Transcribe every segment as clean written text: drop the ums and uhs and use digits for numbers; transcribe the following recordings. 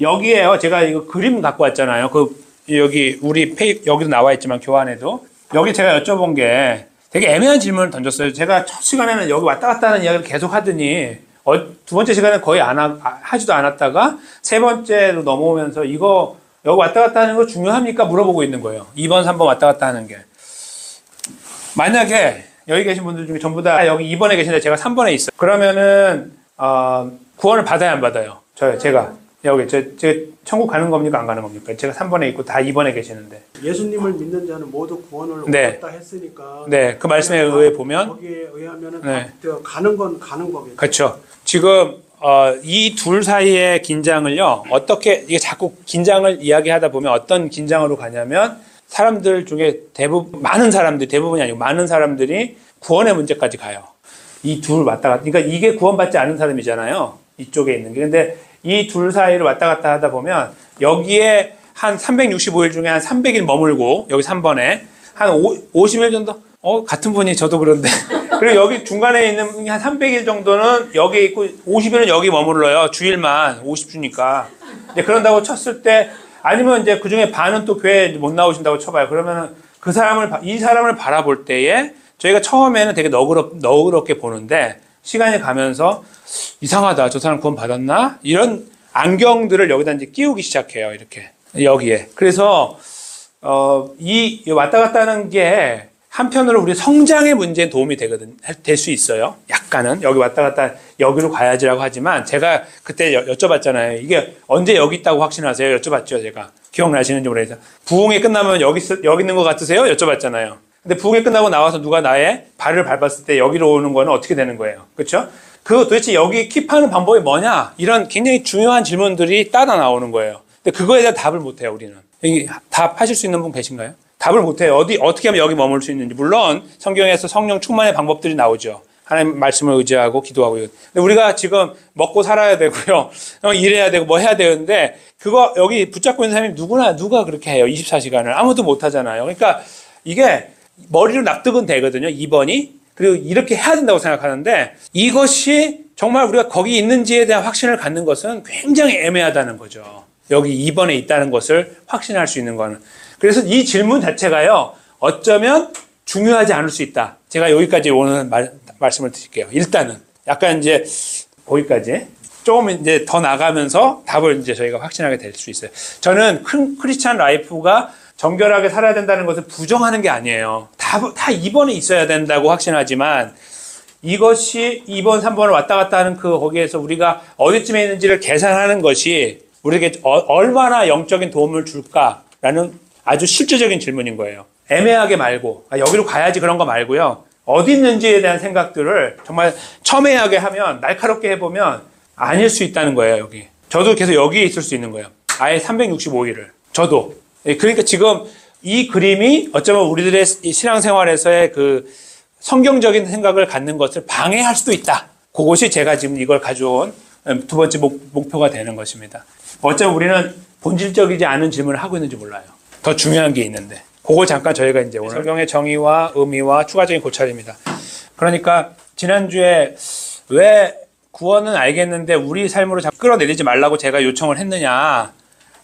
여기에요. 제가 이거 그림 갖고 왔잖아요. 여기 우리 여기도 나와 있지만 교환에도 여기 제가 여쭤본 게 되게 애매한 질문을 던졌어요. 제가 첫 시간에는 여기 왔다 갔다 하는 이야기를 계속 하더니 두 번째 시간에 거의 하지도 않았다가 세 번째로 넘어오면서 이거 여기 왔다 갔다 하는 거 중요합니까? 물어보고 있는 거예요. 2번, 3번 왔다 갔다 하는 게. 만약에 여기 계신 분들 중에 전부 다 여기 2번에 계신데 제가 3번에 있어요. 그러면은 구원을 받아야 안 받아요? 제가 여기 제가 천국 가는 겁니까? 안 가는 겁니까? 제가 3번에 있고 다 2번에 계시는데. 예수님을 믿는 자는 모두 구원을 얻었다 했으니까. 네, 그 말씀에 의해 보면 거기에 의하면은 가는 건 가는 거겠죠. 그렇죠. 지금 이 둘 사이의 긴장을요, 어떻게 이게 자꾸 긴장을 이야기하다 보면 어떤 긴장으로 가냐면 사람들 중에 많은 사람들이, 대부분이 아니고 많은 사람들이 구원의 문제까지 가요. 이 둘 왔다 갔다. 그러니까 이게 구원받지 않은 사람이잖아요. 이쪽에 있는 게. 근데 이 둘 사이를 왔다 갔다 하다 보면 여기에 한 365일 중에 한 300일 머물고 여기 3번에 한 50일 정도? 같은 분이 저도 그런데. 그리고 여기 중간에 있는 분이 한 300일 정도는 여기 있고 50일은 여기 머물러요. 주일만 50주니까. 이제 그런다고 쳤을 때 아니면 이제 그 중에 반은 또 교회 못 나오신다고 쳐봐요. 그러면은 이 사람을 바라볼 때에 저희가 처음에는 되게 너그럽게 보는데 시간이 가면서 이상하다. 저 사람 구원 받았나? 이런 안경들을 여기다 이제 끼우기 시작해요. 이렇게. 여기에. 그래서, 이 왔다 갔다 하는 게 한편으로 우리 성장의 문제에 도움이 될 수 있어요. 약간은. 여기 왔다 갔다 여기로 가야지라고 하지만 제가 그때 여쭤봤잖아요. 이게 언제 여기 있다고 확신하세요? 여쭤봤죠, 제가. 기억나시는지 모르겠어요. 부흥회 끝나면 여기 있는 것 같으세요? 여쭤봤잖아요. 근데 부흥회 끝나고 나와서 누가 나의 발을 밟았을 때 여기로 오는 거는 어떻게 되는 거예요? 그렇죠? 도대체 여기 킵하는 방법이 뭐냐? 이런 굉장히 중요한 질문들이 따라 나오는 거예요. 근데 그거에 대한 답을 못 해요, 우리는. 답하실 수 있는 분 계신가요? 답을 못 해요. 어떻게 하면 여기 머물 수 있는지. 물론 성경에서 성령 충만의 방법들이 나오죠. 하나님 말씀을 의지하고 기도하고. 근데 우리가 지금 먹고 살아야 되고요. 일해야 되고 뭐 해야 되는데 그거 여기 붙잡고 있는 사람이 누가 그렇게 해요? 24시간을. 아무도 못 하잖아요. 그러니까 이게 머리로 납득은 되거든요. 2번이. 그리고 이렇게 해야 된다고 생각하는데 이것이 정말 우리가 거기 있는지에 대한 확신을 갖는 것은 굉장히 애매하다는 거죠. 여기 2번에 있다는 것을 확신할 수 있는 거는. 그래서 이 질문 자체가요. 어쩌면 중요하지 않을 수 있다. 제가 여기까지 오늘 말씀을 드릴게요. 일단은 약간 이제 거기까지 조금 이제 더 나가면서 답을 이제 저희가 확신하게 될 수 있어요. 저는 크리스찬 라이프가 정결하게 살아야 된다는 것을 부정하는 게 아니에요. 다 2번에 있어야 된다고 확신하지만 이것이 2번, 3번을 왔다 갔다 하는 거기에서 우리가 어디쯤에 있는지를 계산하는 것이 우리에게 얼마나 영적인 도움을 줄까라는 아주 실제적인 질문인 거예요. 애매하게 말고 여기로 가야지 그런 거 말고요. 어디 있는지에 대한 생각들을 정말 첨예하게 하면 날카롭게 해보면 아닐 수 있다는 거예요. 여기. 저도 계속 여기에 있을 수 있는 거예요. 아예 365일을. 저도. 그러니까 지금 이 그림이 어쩌면 우리들의 신앙생활에서의 그 성경적인 생각을 갖는 것을 방해할 수도 있다. 그것이 제가 지금 이걸 가져온 두 번째 목표가 되는 것입니다. 어쩌면 우리는 본질적이지 않은 질문을 하고 있는지 몰라요. 더 중요한 게 있는데. 그걸 잠깐 저희가 이제 오늘 성경의 정의와 의미와 추가적인 고찰입니다. 그러니까 지난주에 왜 구원은 알겠는데 우리 삶으로 자꾸 끌어내리지 말라고 제가 요청을 했느냐.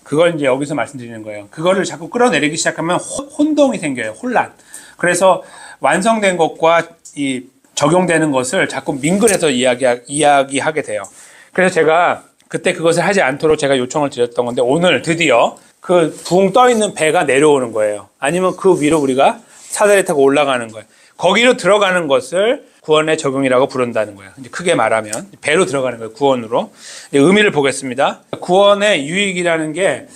그걸 이제 여기서 말씀드리는 거예요. 그거를 자꾸 끌어내리기 시작하면 혼동이 생겨요. 혼란. 그래서 완성된 것과 이 적용되는 것을 자꾸 민글해서 이야기하게 돼요. 그래서 제가 그때 그것을 하지 않도록 제가 요청을 드렸던 건데 오늘 드디어 그 붕 떠 있는 배가 내려오는 거예요. 아니면 그 위로 우리가 사다리 타고 올라가는 거예요. 거기로 들어가는 것을 구원의 적용이라고 부른다는 거예요. 이제 크게 말하면 배로 들어가는 거예요. 구원으로. 의미를 보겠습니다. 구원의 유익이라는 게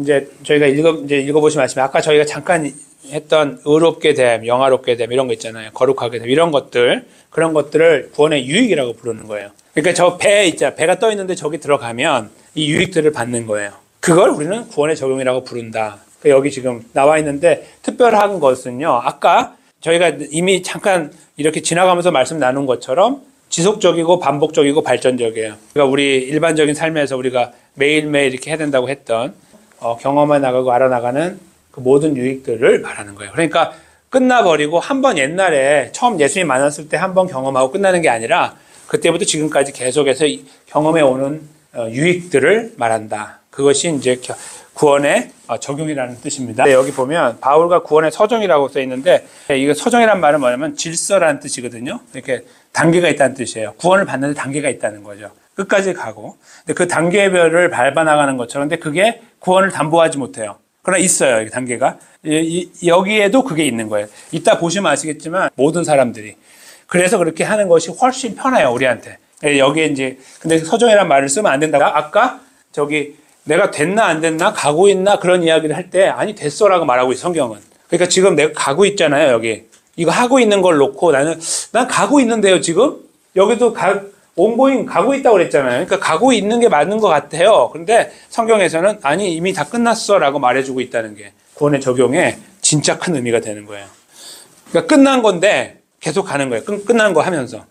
이제 저희가 읽어보시면 아시면 아까 저희가 잠깐 했던 의롭게 됨, 영화롭게 됨 이런 거 있잖아요. 거룩하게 됨 이런 것들 그런 것들을 구원의 유익이라고 부르는 거예요. 그러니까 저 배 있잖아요. 배가 떠 있는데 저기 들어가면 이 유익들을 받는 거예요. 그걸 우리는 구원의 적용이라고 부른다. 여기 지금 나와 있는데 특별한 것은요. 아까 저희가 이미 잠깐 이렇게 지나가면서 말씀 나눈 것처럼 지속적이고 반복적이고 발전적이에요. 그러니까 우리 일반적인 삶에서 우리가 매일매일 이렇게 해야 된다고 했던 경험해 나가고 알아나가는 그 모든 유익들을 말하는 거예요. 그러니까 끝나버리고 한번 옛날에 처음 예수님 만났을 때 한번 경험하고 끝나는 게 아니라 그때부터 지금까지 계속해서 경험해 오는 유익들을 말한다. 그것이 이제 구원의 적용이라는 뜻입니다. 네, 여기 보면 바울과 구원의 서정이라고 써 있는데 이거 서정이란 말은 뭐냐면 질서라는 뜻이거든요. 이렇게 단계가 있다는 뜻이에요. 구원을 받는데 단계가 있다는 거죠. 끝까지 가고. 근데 그 단계별을 밟아 나가는 것처럼 근데 그게 구원을 담보하지 못해요. 그러나 있어요. 단계가. 여기에도 그게 있는 거예요. 이따 보시면 아시겠지만 모든 사람들이. 그래서 그렇게 하는 것이 훨씬 편해요. 우리한테. 여기에 이제 근데 서정이란 말을 쓰면 안 된다고. 아까 저기 내가 됐나 안 됐나 가고 있나 그런 이야기를 할 때 아니 됐어라고 말하고 있어 성경은. 그러니까 지금 내가 가고 있잖아요. 여기. 이거 하고 있는 걸 놓고 난 가고 있는데요. 지금. 여기도 온고잉 가고 있다고 그랬잖아요. 그러니까 가고 있는 게 맞는 것 같아요. 그런데 성경에서는 아니 이미 다 끝났어라고 말해주고 있다는 게 구원의 적용에 진짜 큰 의미가 되는 거예요. 그러니까 끝난 건데 계속 가는 거예요. 끝난 거 하면서.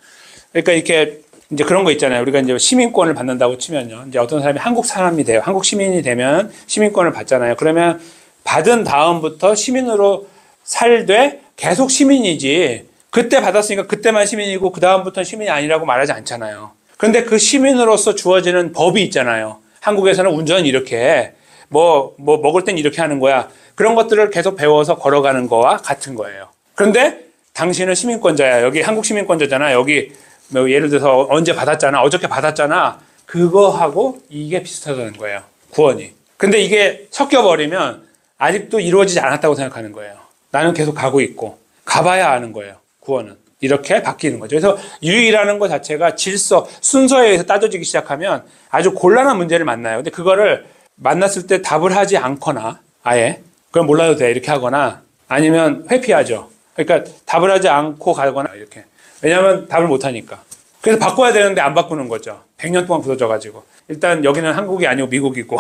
그러니까 이렇게 이제 그런 거 있잖아요. 우리가 이제 시민권을 받는다고 치면요. 이제 어떤 사람이 한국 사람이 돼요. 한국 시민이 되면 시민권을 받잖아요. 그러면 받은 다음부터 시민으로 살되 계속 시민이지. 그때 받았으니까 그때만 시민이고 그 다음부터는 시민이 아니라고 말하지 않잖아요. 그런데 그 시민으로서 주어지는 법이 있잖아요. 한국에서는 운전은 이렇게 해. 뭐 먹을 땐 이렇게 하는 거야. 그런 것들을 계속 배워서 걸어가는 거와 같은 거예요. 그런데 당신은 시민권자야. 여기 한국 시민권자잖아. 여기 뭐 예를 들어서 언제 받았잖아. 어저께 받았잖아. 그거하고 이게 비슷하다는 거예요. 구원이. 근데 이게 섞여버리면 아직도 이루어지지 않았다고 생각하는 거예요. 나는 계속 가고 있고 가봐야 아는 거예요. 구원은. 이렇게 바뀌는 거죠. 그래서 유익이라는 것 자체가 질서, 순서에 의해서 따져지기 시작하면 아주 곤란한 문제를 만나요. 근데 그거를 만났을 때 답을 하지 않거나 아예 그럼 몰라도 돼 이렇게 하거나 아니면 회피하죠. 그러니까 답을 하지 않고 가거나 이렇게. 왜냐하면 답을 못하니까. 그래서 바꿔야 되는데 안 바꾸는 거죠. 100년 동안 굳어져가지고. 일단 여기는 한국이 아니고 미국이고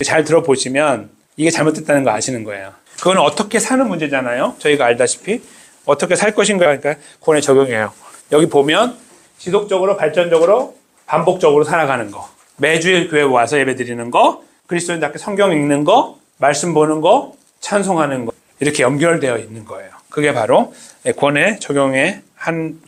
잘 들어보시면 이게 잘못됐다는 거 아시는 거예요. 그건 어떻게 사는 문제잖아요. 저희가 알다시피. 어떻게 살 것인가 그러니까 구원의 적용이에요. 여기 보면 지속적으로 발전적으로 반복적으로 살아가는 거. 매주일 교회 와서 예배 드리는 거. 그리스도인답게 성경 읽는 거. 말씀 보는 거. 찬송하는 거. 이렇게 연결되어 있는 거예요. 그게 바로 구원의 적용의 한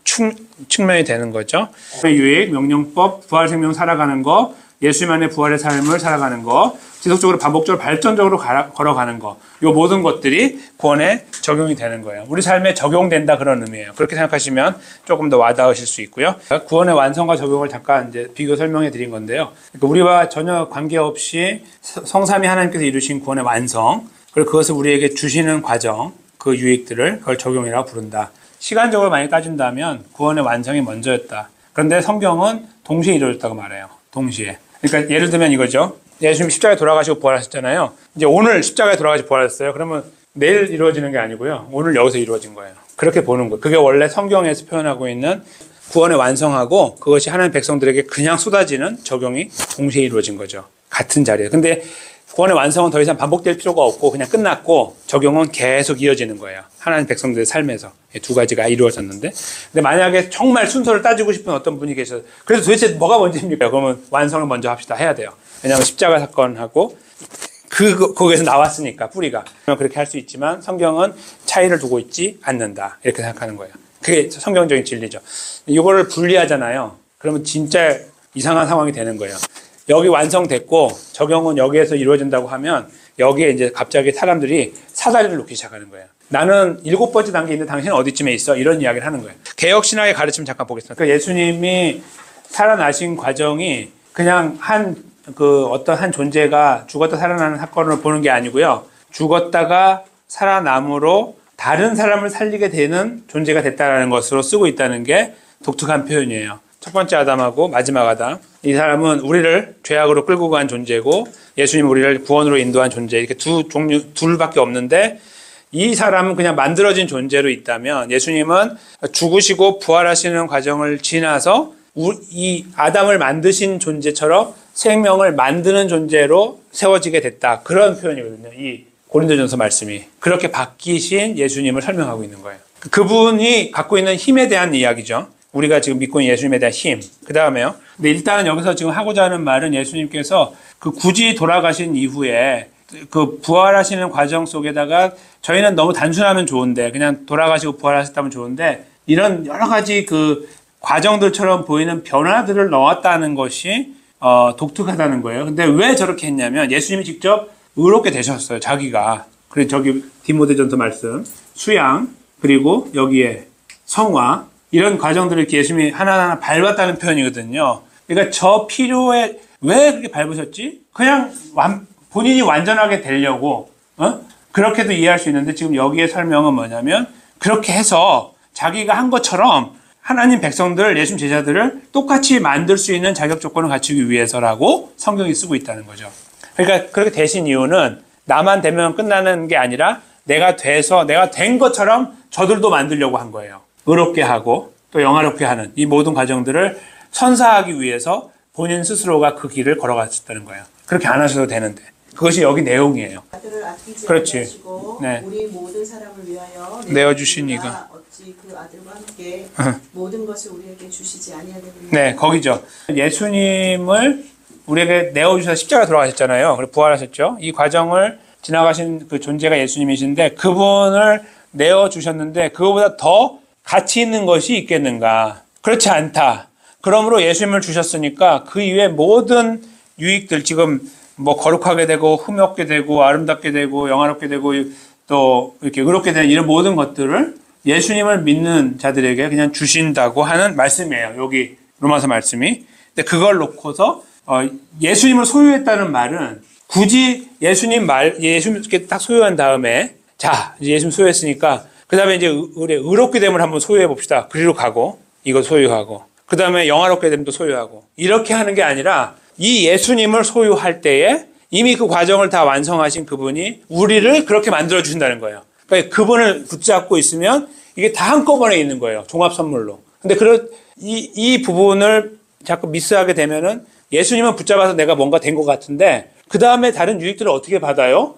측면이 되는 거죠. 유익, 명령법, 부활생명 살아가는 거. 예수님 안에 부활의 삶을 살아가는 거, 지속적으로 반복적으로 발전적으로 걸어가는 거, 이 모든 것들이 구원에 적용이 되는 거예요. 우리 삶에 적용된다 그런 의미예요. 그렇게 생각하시면 조금 더 와닿으실 수 있고요. 구원의 완성과 적용을 잠깐 이제 비교 설명해 드린 건데요. 그러니까 우리와 전혀 관계없이 성삼위 하나님께서 이루신 구원의 완성, 그리고 그것을 우리에게 주시는 과정, 그 유익들을 그걸 적용이라고 부른다. 시간적으로 많이 따진다면 구원의 완성이 먼저였다. 그런데 성경은 동시에 이루어졌다고 말해요. 동시에. 그러니까 예를 들면 이거죠. 예수님 십자가에 돌아가시고 부활하셨잖아요. 이제 오늘 십자가에 돌아가시고 부활하셨어요. 그러면 내일 이루어지는 게 아니고요. 오늘 여기서 이루어진 거예요. 그렇게 보는 거예요. 그게 원래 성경에서 표현하고 있는 구원의 완성하고 그것이 하나님 백성들에게 그냥 쏟아지는 적용이 동시에 이루어진 거죠. 같은 자리에. 근데 구원의 완성은 더 이상 반복될 필요가 없고 그냥 끝났고 적용은 계속 이어지는 거예요. 하나님 백성들의 삶에서 두 가지가 이루어졌는데 근데 만약에 정말 순서를 따지고 싶은 어떤 분이 계셔서 그래서 도대체 뭐가 먼저입니까? 그러면 완성을 먼저 합시다 해야 돼요. 왜냐하면 십자가 사건하고 거기에서 나왔으니까 뿌리가. 그렇게 할 수 있지만 성경은 차이를 두고 있지 않는다. 이렇게 생각하는 거예요. 그게 성경적인 진리죠. 이거를 분리하잖아요. 그러면 진짜 이상한 상황이 되는 거예요. 여기 완성됐고 적용은 여기에서 이루어진다고 하면 여기에 이제 갑자기 사람들이 사다리를 놓기 시작하는 거예요. 나는 7번째 단계에 있는데 당신은 어디쯤에 있어? 이런 이야기를 하는 거예요. 개혁신학의 가르침 잠깐 보겠습니다. 그러니까 예수님이 살아나신 과정이 그냥 어떤 한 존재가 죽었다 살아나는 사건을 보는 게 아니고요. 죽었다가 살아남으로 다른 사람을 살리게 되는 존재가 됐다는 것으로 쓰고 있다는 게 독특한 표현이에요. 첫 번째 아담하고 마지막 아담. 이 사람은 우리를 죄악으로 끌고 간 존재고 예수님은 우리를 구원으로 인도한 존재. 이렇게 둘밖에 없는데 이 사람은 그냥 만들어진 존재로 있다면 예수님은 죽으시고 부활하시는 과정을 지나서 이 아담을 만드신 존재처럼 생명을 만드는 존재로 세워지게 됐다. 그런 표현이거든요. 이 고린도전서 말씀이. 그렇게 바뀌신 예수님을 설명하고 있는 거예요. 그분이 갖고 있는 힘에 대한 이야기죠. 우리가 지금 믿고 있는 예수님에 대한 힘. 그 다음에요. 근데 일단 여기서 지금 하고자 하는 말은 예수님께서 그 굳이 돌아가신 이후에 그 부활하시는 과정 속에다가 저희는 너무 단순하면 좋은데 그냥 돌아가시고 부활하셨다면 좋은데 이런 여러 가지 그 과정들처럼 보이는 변화들을 넣었다는 것이 독특하다는 거예요. 근데 왜 저렇게 했냐면 예수님이 직접 의롭게 되셨어요. 자기가. 그리고 저기 디모데전서 말씀, 수양, 그리고 여기에 성화, 이런 과정들을 이렇게 예수님이 하나하나 밟았다는 표현이거든요. 그러니까 저 필요에 왜 그렇게 밟으셨지? 그냥 본인이 완전하게 되려고, 그렇게도 이해할 수 있는데 지금 여기에 설명은 뭐냐면 그렇게 해서 자기가 한 것처럼 하나님 백성들, 예수님 제자들을 똑같이 만들 수 있는 자격 조건을 갖추기 위해서라고 성경이 쓰고 있다는 거죠. 그러니까 그렇게 되신 이유는 나만 되면 끝나는 게 아니라 내가 된 것처럼 저들도 만들려고 한 거예요. 의롭게 하고 또 영화롭게 하는 이 모든 과정들을 선사하기 위해서 본인 스스로가 그 길을 걸어갔었다는 거예요. 그렇게 안 하셔도 되는데. 그것이 여기 내용이에요. 아들을 아끼지 그렇지. 아니하시고 네. 우리 모든 사람을 위하여 내어주신 이가 어찌 그 아들과 함께 모든 것을 우리에게 주시지 아니하겠느냐. 네, 거기죠. 예수님을 우리에게 내어주셔서 십자가 돌아가셨잖아요. 그리고 부활하셨죠. 이 과정을 지나가신 그 존재가 예수님이신데 그분을 내어주셨는데 그거보다 더 가치 있는 것이 있겠는가? 그렇지 않다. 그러므로 예수님을 주셨으니까 그 이외의 모든 유익들, 지금 뭐 거룩하게 되고 흠없게 되고 아름답게 되고 영화롭게 되고 또 이렇게 의롭게 되는 이런 모든 것들을 예수님을 믿는 자들에게 그냥 주신다고 하는 말씀이에요. 여기 로마서 말씀이. 근데 그걸 놓고서 예수님을 소유했다는 말은 굳이 예수님께 딱 소유한 다음에 자, 이제 예수님 소유했으니까 그 다음에 이제 우리 의롭게 됨을 한번 소유해 봅시다. 그리로 가고 이거 소유하고 그 다음에 영화롭게 됨도 소유하고 이렇게 하는 게 아니라 이 예수님을 소유할 때에 이미 그 과정을 다 완성하신 그분이 우리를 그렇게 만들어 주신다는 거예요. 그러니까 그분을 붙잡고 있으면 이게 다 한꺼번에 있는 거예요. 종합 선물로. 근데 이 부분을 자꾸 미스하게 되면은 예수님은 붙잡아서 내가 뭔가 된 것 같은데 그 다음에 다른 유익들을 어떻게 받아요?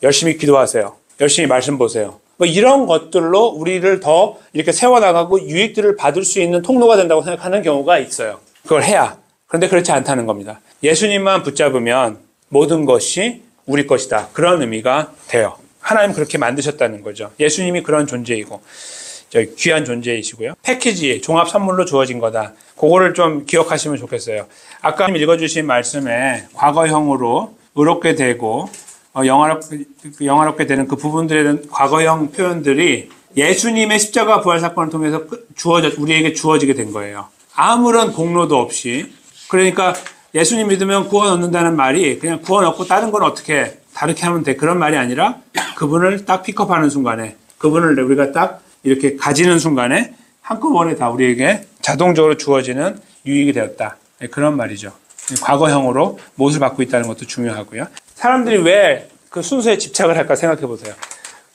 열심히 기도하세요. 열심히 말씀 보세요. 뭐 이런 것들로 우리를 더 이렇게 세워나가고 유익들을 받을 수 있는 통로가 된다고 생각하는 경우가 있어요. 그걸 해야. 그런데 그렇지 않다는 겁니다. 예수님만 붙잡으면 모든 것이 우리 것이다. 그런 의미가 돼요. 하나님 그렇게 만드셨다는 거죠. 예수님이 그런 존재이고 귀한 존재이시고요. 패키지, 종합 선물로 주어진 거다. 그거를 좀 기억하시면 좋겠어요. 아까 읽어주신 말씀에 과거형으로 의롭게 되고 영화롭게 되는 그 부분들에 대한 과거형 표현들이 예수님의 십자가 부활 사건을 통해서 우리에게 주어지게 된 거예요. 아무런 공로도 없이. 그러니까 예수님 믿으면 구원 얻는다는 말이 그냥 구원 얻고 다른 건 어떻게 다르게 하면 돼. 그런 말이 아니라 그분을 딱 픽업하는 순간에 그분을 우리가 딱 이렇게 가지는 순간에 한꺼번에 다 우리에게 자동적으로 주어지는 유익이 되었다. 그런 말이죠. 과거형으로 못을 받고 있다는 것도 중요하고요. 사람들이 왜 그 순서에 집착을 할까 생각해 보세요.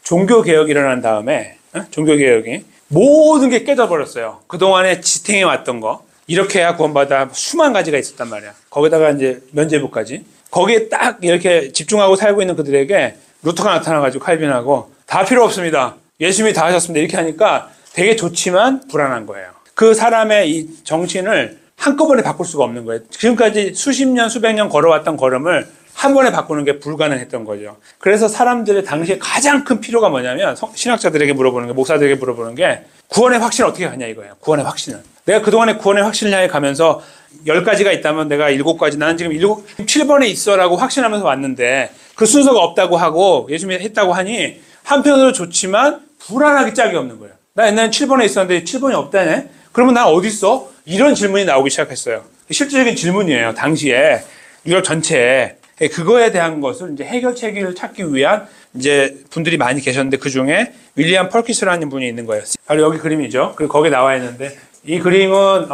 종교개혁이 일어난 다음에 종교개혁이 모든 게 깨져버렸어요. 그동안에 지탱해 왔던 거 이렇게 해야 구원받아 수만 가지가 있었단 말이야. 거기다가 이제 면죄부까지. 거기에 딱 이렇게 집중하고 살고 있는 그들에게 루터가 나타나가지고 칼빈하고 다 필요 없습니다. 예수님이 다 하셨습니다. 이렇게 하니까 되게 좋지만 불안한 거예요. 그 사람의 이 정신을 한꺼번에 바꿀 수가 없는 거예요. 지금까지 수십 년, 수백 년 걸어왔던 걸음을 한 번에 바꾸는 게 불가능했던 거죠. 그래서 사람들의 당시에 가장 큰 필요가 뭐냐면 신학자들에게 물어보는 게, 목사들에게 물어보는 게 구원의 확신을 어떻게 가냐 이거예요. 구원의 확신을. 내가 그동안에 구원의 확신을 향해 가면서 10가지가 있다면 내가 7가지, 나는 지금 7번에 있어라고 확신하면서 왔는데 그 순서가 없다고 하고 예수님이 했다고 하니 한편으로 좋지만 불안하기 짝이 없는 거예요. 나 옛날엔 7번에 있었는데 7번이 없다네? 그러면 난 어디 있어? 이런 질문이 나오기 시작했어요. 실질적인 질문이에요. 당시에 유럽 전체에. 그거에 대한 것을 이제 해결책을 찾기 위한 이제 분들이 많이 계셨는데 그 중에 윌리엄 펄키스라는 분이 있는 거예요. 바로 여기 그림이죠. 그리고 거기에 나와 있는데 이 그림은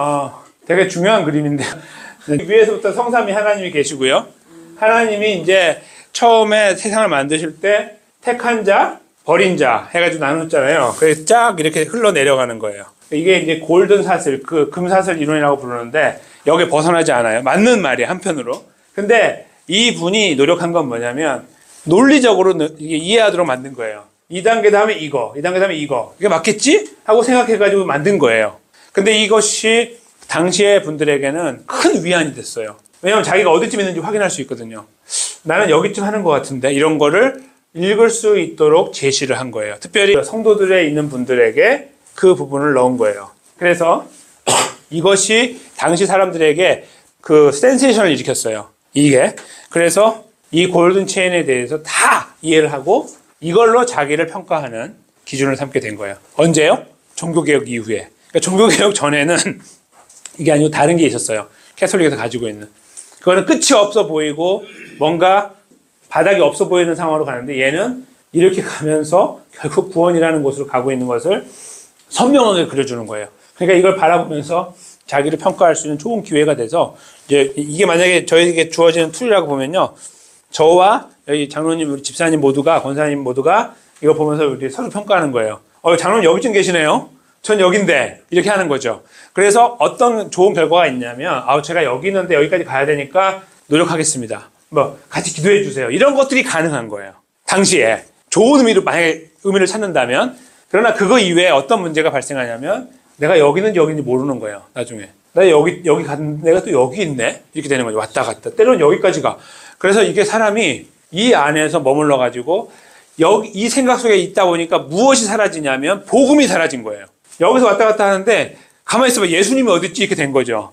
되게 중요한 그림인데 위에서부터 성삼위 하나님이 계시고요. 하나님이 이제 처음에 세상을 만드실 때 택한 자, 버린 자 해가지고 나눴잖아요. 그래서 쫙 이렇게 흘러내려가는 거예요. 이게 이제 골든 사슬, 그 금사슬 이론이라고 부르는데 여기에 벗어나지 않아요. 맞는 말이에요, 한편으로. 근데 이 분이 노력한 건 뭐냐면 논리적으로 이게 이해하도록 만든 거예요. 2단계 다음에 이거, 2단계 다음에 이거. 이게 맞겠지? 하고 생각해가지고 만든 거예요. 근데 이것이 당시의 분들에게는 큰 위안이 됐어요. 왜냐하면 자기가 어디쯤 있는지 확인할 수 있거든요. 나는 여기쯤 하는 것 같은데 이런 거를 읽을 수 있도록 제시를 한 거예요. 특별히 성도들에 있는 분들에게 그 부분을 넣은 거예요. 그래서 이것이 당시 사람들에게 그 센세이션을 일으켰어요. 이게. 그래서 이 골든 체인에 대해서 다 이해를 하고 이걸로 자기를 평가하는 기준을 삼게 된 거예요. 언제요? 종교개혁 이후에. 그러니까 종교개혁 전에는 이게 아니고 다른 게 있었어요. 캐톨릭에서 가지고 있는. 그거는 끝이 없어 보이고 뭔가 바닥이 없어 보이는 상황으로 가는데 얘는 이렇게 가면서 결국 구원이라는 곳으로 가고 있는 것을 선명하게 그려주는 거예요. 그러니까 이걸 바라보면서 자기를 평가할 수 있는 좋은 기회가 돼서 이제 이게 만약에 저에게 주어지는 툴이라고 보면요. 저와 여기 장로님, 우리 집사님 모두가, 권사님 모두가 이거 보면서 우리 서로 평가하는 거예요. 장로님 여기쯤 계시네요. 전 여긴데. 이렇게 하는 거죠. 그래서 어떤 좋은 결과가 있냐면, 제가 여기 있는데 여기까지 가야 되니까 노력하겠습니다. 같이 기도해 주세요. 이런 것들이 가능한 거예요. 당시에. 좋은 의미로, 만약에 의미를 찾는다면. 그러나 그거 이외에 어떤 문제가 발생하냐면, 내가 여기는 여기인지 모르는 거예요. 나중에. 여기 갔는데 내가 또 여기 있네? 이렇게 되는 거죠. 왔다 갔다. 때로는 여기까지 가. 그래서 이게 사람이 이 안에서 머물러 가지고 이 생각 속에 있다 보니까 무엇이 사라지냐면 복음이 사라진 거예요. 여기서 왔다 갔다 하는데 가만히 있어봐. 예수님이 어딨지? 이렇게 된 거죠.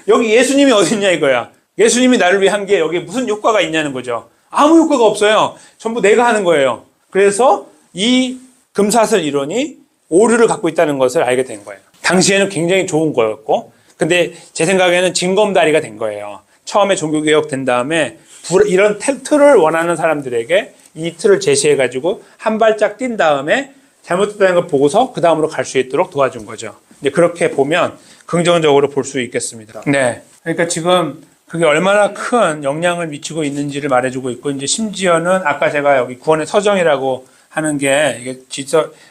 여기 예수님이 어딨냐 이거야. 예수님이 나를 위해 한 게 여기에 무슨 효과가 있냐는 거죠. 아무 효과가 없어요. 전부 내가 하는 거예요. 그래서 이 금사슬 이론이 오류를 갖고 있다는 것을 알게 된 거예요. 당시에는 굉장히 좋은 거였고, 근데 제 생각에는 징검다리가 된 거예요. 처음에 종교개혁 된 다음에 이런 틀을 원하는 사람들에게 이 틀을 제시해가지고 한 발짝 뛴 다음에 잘못됐다는 걸 보고서 그 다음으로 갈 수 있도록 도와준 거죠. 이제 그렇게 보면 긍정적으로 볼 수 있겠습니다. 네. 그러니까 지금 그게 얼마나 큰 영향을 미치고 있는지를 말해주고 있고, 이제 심지어는 아까 제가 여기 구원의 서정이라고 하는 게 이게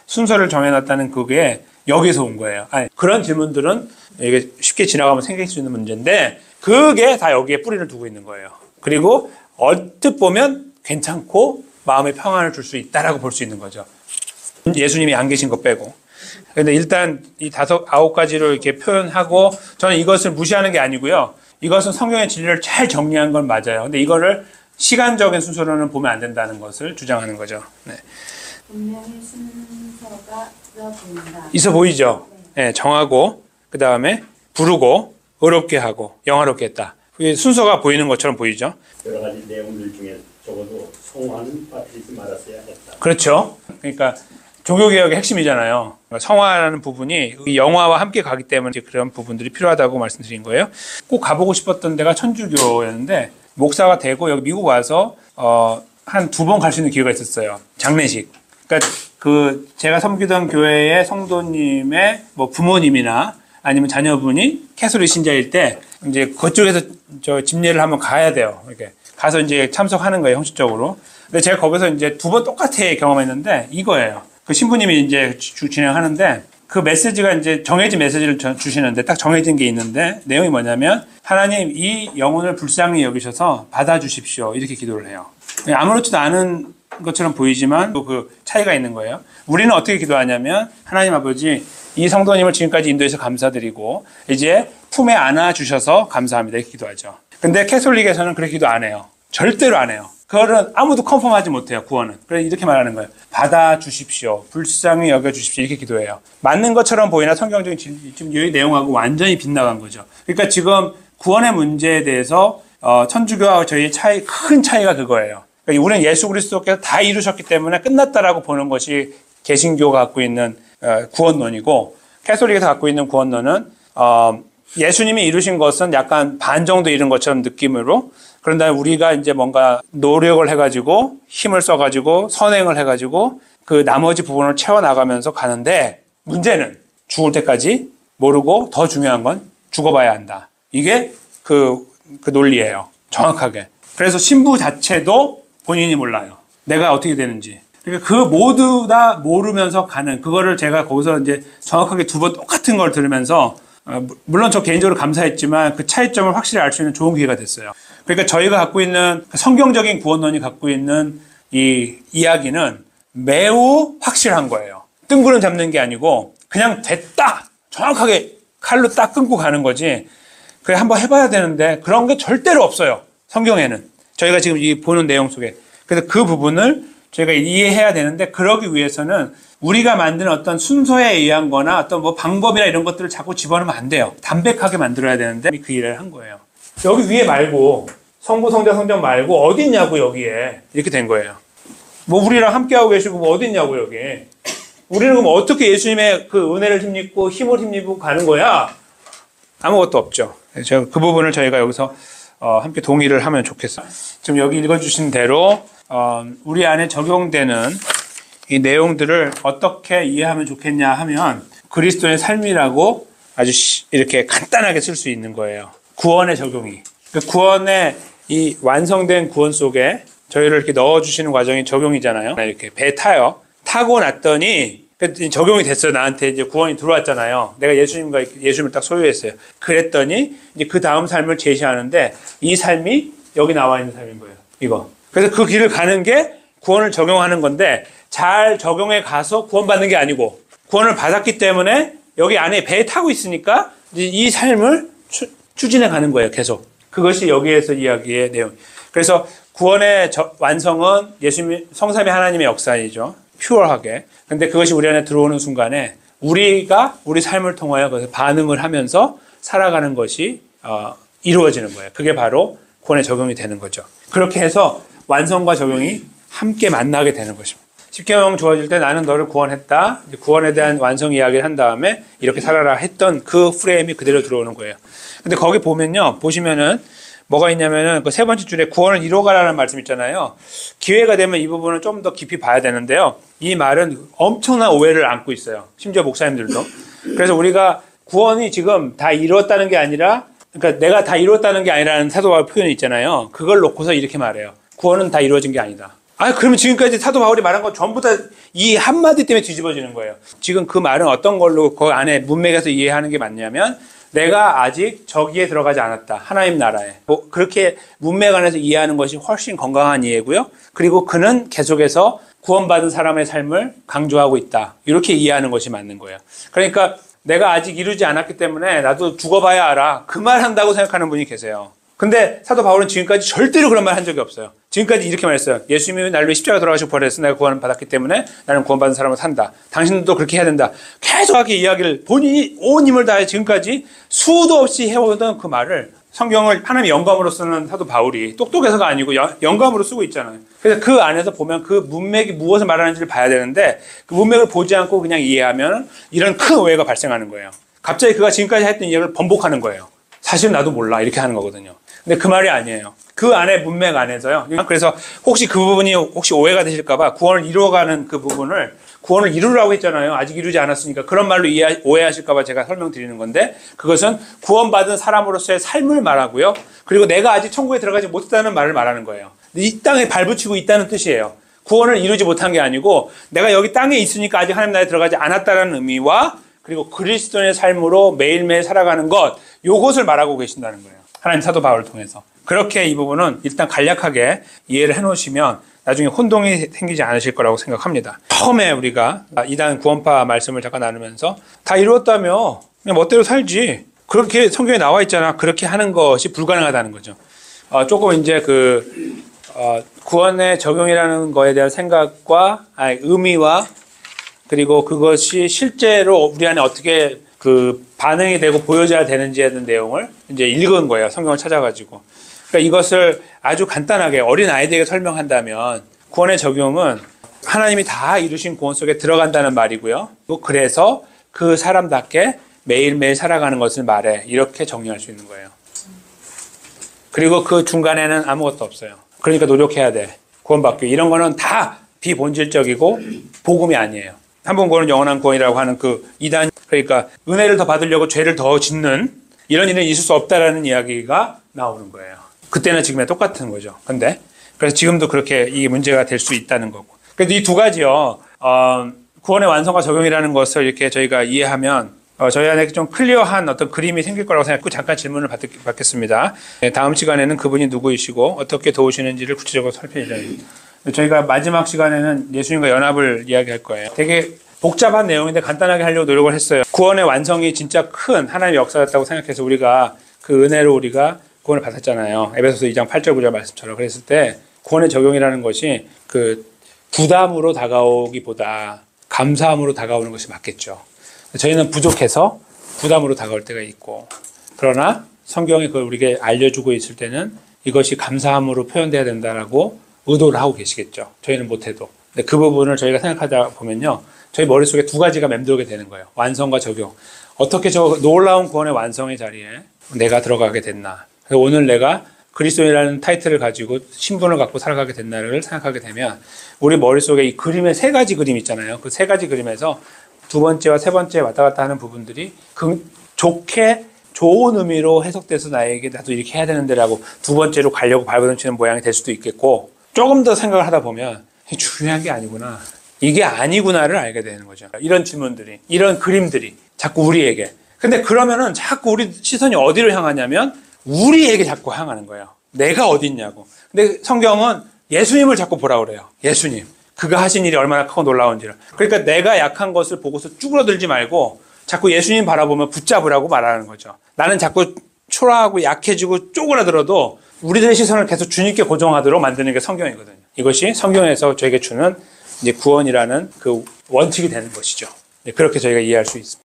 순서를 정해놨다는 그게 여기서 온 거예요. 그런 질문들은 이게 쉽게 지나가면 생길 수 있는 문제인데 그게 다 여기에 뿌리를 두고 있는 거예요. 그리고 얼뜻 보면 괜찮고 마음의 평안을 줄 수 있다라고 볼 수 있는 거죠. 예수님이 안 계신 거 빼고. 근데 일단 이 9가지로 이렇게 표현하고 저는 이것을 무시하는 게 아니고요. 이것은 성경의 진리를 잘 정리한 건 맞아요. 근데 이거를 시간적인 순서로는 보면 안 된다는 것을 주장하는 거죠. 네. 분명히 순서가 있어 보인다. 있어 보이죠? 네, 정하고 그 다음에 부르고 어렵게 하고 영화롭게 했다. 그게 순서가 보이는 것처럼 보이죠? 여러 가지 내용들 중에 적어도 성화는 빠뜨리지 말았어야 했다. 그렇죠. 그러니까 종교개혁의 핵심이잖아요. 성화라는 부분이 이 영화와 함께 가기 때문에 그런 부분들이 필요하다고 말씀드린 거예요. 꼭 가보고 싶었던 데가 천주교였는데 목사가 되고 여기 미국 와서 한 2번 갈 수 있는 기회가 있었어요. 장례식. 그러니까 제가 섬기던 교회의 성도님의 부모님이나 아니면 자녀분이 캐톨릭 신자일 때 이제 그쪽에서 집례를 한번 가야 돼요. 이렇게 가서 이제 참석하는 거예요, 형식적으로. 근데 제가 거기서 이제 2번 똑같이 경험했는데 이거예요. 그 신부님이 이제 진행하는데 그 메시지가 이제 정해진 메시지를 주시는데 딱 정해진 게 있는데 내용이 뭐냐면 하나님 이 영혼을 불쌍히 여기셔서 받아주십시오. 이렇게 기도를 해요. 아무렇지도 않은 것처럼 보이지만 또 그 차이가 있는 거예요. 우리는 어떻게 기도하냐면 하나님 아버지 이 성도님을 지금까지 인도해서 감사드리고 이제 품에 안아주셔서 감사합니다. 이렇게 기도하죠. 근데 캐톨릭에서는 그렇게 기도 안 해요. 절대로 안 해요. 그거는 아무도 컨펌하지 못해요. 구원은. 그래서 이렇게 말하는 거예요. 받아주십시오. 불쌍히 여겨주십시오. 이렇게 기도해요. 맞는 것처럼 보이나 성경적인 지금 이 내용하고 완전히 빗나간 거죠. 그러니까 지금 구원의 문제에 대해서 천주교와 저희의 큰 차이가 그거예요. 그러니까 우리는 예수 그리스도께서 다 이루셨기 때문에 끝났다라고 보는 것이 개신교가 갖고 있는 구원론이고 캐톨릭에서 갖고 있는 구원론은 예수님이 이루신 것은 약간 반 정도 이룬 것처럼 느낌으로 그런 다음에 우리가 이제 뭔가 노력을 해가지고 힘을 써가지고 선행을 해가지고 그 나머지 부분을 채워나가면서 가는데 문제는 죽을 때까지 모르고 더 중요한 건 죽어봐야 한다. 이게 그 논리예요. 정확하게. 그래서 신부 자체도 본인이 몰라요. 내가 어떻게 되는지. 그러니까 그 모두 다 모르면서 가는 그거를 제가 거기서 이제 정확하게 2번 똑같은 걸 들으면서 물론 저 개인적으로 감사했지만 그 차이점을 확실히 알 수 있는 좋은 기회가 됐어요. 그러니까 저희가 갖고 있는 성경적인 구원론이 갖고 있는 이 이야기는 매우 확실한 거예요. 뜬구름 잡는 게 아니고 그냥 됐다! 정확하게 칼로 딱 끊고 가는 거지. 그래 한번 해봐야 되는데 그런 게 절대로 없어요. 성경에는. 저희가 지금 이 보는 내용 속에. 그래서 그 부분을 저희가 이해해야 되는데 그러기 위해서는 우리가 만드는 어떤 순서에 의한 거나 어떤 뭐 방법이나 이런 것들을 자꾸 집어넣으면 안 돼요. 담백하게 만들어야 되는데 그 일을 한 거예요. 여기 위에 말고 성부, 성자, 성전 말고 어디 있냐고 여기에 이렇게 된 거예요. 뭐 우리랑 함께하고 계시고 뭐 어디 있냐고 여기. 우리는 그럼 어떻게 예수님의 그 은혜를 힘입고 힘을 힘입고 가는 거야? 아무것도 없죠. 제가 그 부분을 저희가 여기서 함께 동의를 하면 좋겠어요. 지금 여기 읽어주신 대로 우리 안에 적용되는 이 내용들을 어떻게 이해하면 좋겠냐 하면 그리스도의 삶이라고 아주 이렇게 간단하게 쓸 수 있는 거예요. 구원의 적용이. 그 구원의 이 완성된 구원 속에 저희를 이렇게 넣어주시는 과정이 적용이잖아요. 이렇게 배 타요. 타고 났더니 적용이 됐어요. 나한테 이제 구원이 들어왔잖아요. 내가 예수님을 딱 소유했어요. 그랬더니 이제 그 다음 삶을 제시하는데 이 삶이 여기 나와 있는 삶인 거예요. 이거. 그래서 그 길을 가는 게 구원을 적용하는 건데 잘 적용해 가서 구원받는 게 아니고 구원을 받았기 때문에 여기 안에 배에 타고 있으니까 이제 이 삶을 추진해 가는 거예요. 계속. 그것이 여기에서 이야기의 내용. 그래서 구원의 완성은 예수님 성삼위 하나님의 역사이죠. 퓨어하게. 근데 그것이 우리 안에 들어오는 순간에 우리가 우리 삶을 통하여 그것을 반응을 하면서 살아가는 것이 이루어지는 거예요. 그게 바로 구원에 적용이 되는 거죠. 그렇게 해서 완성과 적용이 함께 만나게 되는 것입니다. 십계명 주어질 때 나는 너를 구원했다. 구원에 대한 완성 이야기를 한 다음에 이렇게 살아라 했던 그 프레임이 그대로 들어오는 거예요. 근데 거기 보시면은 뭐가 있냐면은 그 세 번째 줄에 구원을 이루어가라는 말씀 있잖아요. 기회가 되면 이 부분을 좀 더 깊이 봐야 되는데요. 이 말은 엄청난 오해를 안고 있어요. 심지어 목사님들도. 그래서 우리가 구원이 지금 다 이루었다는 게 아니라, 그러니까 내가 다 이루었다는 게 아니라는 사도 바울 표현이 있잖아요. 그걸 놓고서 이렇게 말해요. 구원은 다 이루어진 게 아니다. 그러면 지금까지 사도 바울이 말한 건 전부 다 이 한마디 때문에 뒤집어지는 거예요. 지금 그 말은 어떤 걸로 그 안에 문맥에서 이해하는 게 맞냐면 내가 아직 저기에 들어가지 않았다. 하나님 나라에. 그렇게 문맥 안에서 이해하는 것이 훨씬 건강한 이해고요. 그리고 그는 계속해서 구원받은 사람의 삶을 강조하고 있다. 이렇게 이해하는 것이 맞는 거예요. 그러니까 내가 아직 이루지 않았기 때문에 나도 죽어봐야 알아. 그 말 한다고 생각하는 분이 계세요. 근데 사도 바울은 지금까지 절대로 그런 말 한 적이 없어요. 지금까지 이렇게 말했어요. 예수님이 나를 위해 십자가 돌아가시고 버려서 내가 구원을 받았기 때문에 나는 구원받은 사람으로 산다. 당신도 그렇게 해야 된다. 계속하게 이야기를 본인이 온 힘을 다해 지금까지 수도 없이 해오던 그 말을 성경을 하나님의 영감으로 쓰는 사도 바울이 똑똑해서가 아니고 영감으로 쓰고 있잖아요. 그래서 그 안에서 보면 그 문맥이 무엇을 말하는지를 봐야 되는데 그 문맥을 보지 않고 그냥 이해하면 이런 큰 오해가 발생하는 거예요. 갑자기 그가 지금까지 했던 이야기를 번복하는 거예요. 사실 나도 몰라 이렇게 하는 거거든요. 근데 그 말이 아니에요. 그 안에 문맥 안에서요. 그래서 혹시 그 부분이 혹시 오해가 되실까봐 구원을 이루어가는 그 부분을 구원을 이루라고 했잖아요. 아직 이루지 않았으니까 그런 말로 오해하실까봐 제가 설명드리는 건데 그것은 구원받은 사람으로서의 삶을 말하고요. 그리고 내가 아직 천국에 들어가지 못했다는 말을 말하는 거예요. 이 땅에 발붙이고 있다는 뜻이에요. 구원을 이루지 못한 게 아니고 내가 여기 땅에 있으니까 아직 하나님 나라에 들어가지 않았다는 의미와 그리고 그리스도의 삶으로 매일매일 살아가는 것 요것을 말하고 계신다는 거예요. 하나님 사도 바울을 통해서. 그렇게 이 부분은 일단 간략하게 이해를 해놓으시면 나중에 혼동이 생기지 않으실 거라고 생각합니다. 처음에 우리가 이단 구원파 말씀을 잠깐 나누면서 다 이루었다며 그냥 멋대로 살지. 그렇게 성경에 나와 있잖아. 그렇게 하는 것이 불가능하다는 거죠. 조금 이제 구원의 적용이라는 거에 대한 생각과 의미와 그리고 그것이 실제로 우리 안에 어떻게 반응이 되고 보여져야 되는지에 대한 내용을 이제 읽은 거예요. 성경을 찾아가지고. 그러니까 이것을 아주 간단하게 어린 아이들에게 설명한다면 구원의 적용은 하나님이 다 이루신 구원 속에 들어간다는 말이고요. 그래서 그 사람답게 매일매일 살아가는 것을 말해. 이렇게 정리할 수 있는 거예요. 그리고 그 중간에는 아무것도 없어요. 그러니까 노력해야 돼. 구원받기. 이런 거는 다 비본질적이고 복음이 아니에요. 한 번 구원은 영원한 구원이라고 하는 그 이단, 그러니까 은혜를 더 받으려고 죄를 더 짓는 이런 일은 있을 수 없다라는 이야기가 나오는 거예요. 그때나 지금이나 똑같은 거죠. 근데 그래서 지금도 그렇게 이 문제가 될 수 있다는 거고. 그래서 이 두 가지요. 구원의 완성과 적용이라는 것을 이렇게 저희가 이해하면 저희 안에 좀 클리어한 어떤 그림이 생길 거라고 생각하고 잠깐 질문을 받겠습니다. 다음 시간에는 그분이 누구이시고 어떻게 도우시는지를 구체적으로 살펴보자. 저희가 마지막 시간에는 예수님과 연합을 이야기할 거예요. 되게 복잡한 내용인데 간단하게 하려고 노력을 했어요. 구원의 완성이 진짜 큰 하나님의 역사였다고 생각해서 우리가 그 은혜로 우리가 구원을 받았잖아요. 에베소서 2장 8절 9절 말씀처럼. 그랬을 때 구원의 적용이라는 것이 그 부담으로 다가오기보다 감사함으로 다가오는 것이 맞겠죠. 저희는 부족해서 부담으로 다가올 때가 있고, 그러나 성경이 그걸 우리에게 알려주고 있을 때는 이것이 감사함으로 표현돼야 된다라고 의도를 하고 계시겠죠. 저희는 못해도. 근데 그 부분을 저희가 생각하다 보면요, 저희 머릿속에 두 가지가 맴돌게 되는 거예요. 완성과 적용. 어떻게 저 놀라운 구원의 완성의 자리에 내가 들어가게 됐나. 그래서 오늘 내가 그리스도인이라는 타이틀을 가지고 신분을 갖고 살아가게 됐나를 생각하게 되면 우리 머릿속에 이 그림의 세 가지 그림 있잖아요. 그 세 가지 그림에서 두 번째와 세 번째 왔다 갔다 하는 부분들이 좋게 좋은 의미로 해석돼서 나에게 나도 이렇게 해야 되는데라고 두 번째로 가려고 발버둥치는 모양이 될 수도 있겠고, 조금 더 생각을 하다 보면 중요한 게 아니구나, 이게 아니구나를 알게 되는 거죠. 이런 질문들이, 이런 그림들이 자꾸 우리에게. 근데 그러면은 자꾸 우리 시선이 어디로 향하냐면 우리에게 자꾸 향하는 거예요. 내가 어디 있냐고. 근데 성경은 예수님을 자꾸 보라고 그래요. 예수님. 그가 하신 일이 얼마나 크고 놀라운지를. 그러니까 내가 약한 것을 보고서 쭈그러들지 말고 자꾸 예수님 바라보면 붙잡으라고 말하는 거죠. 나는 자꾸 초라하고 약해지고 쪼그라들어도 우리들의 시선을 계속 주님께 고정하도록 만드는 게 성경이거든요. 이것이 성경에서 저에게 주는 이제 구원이라는 그 원칙이 되는 것이죠. 그렇게 저희가 이해할 수 있습니다.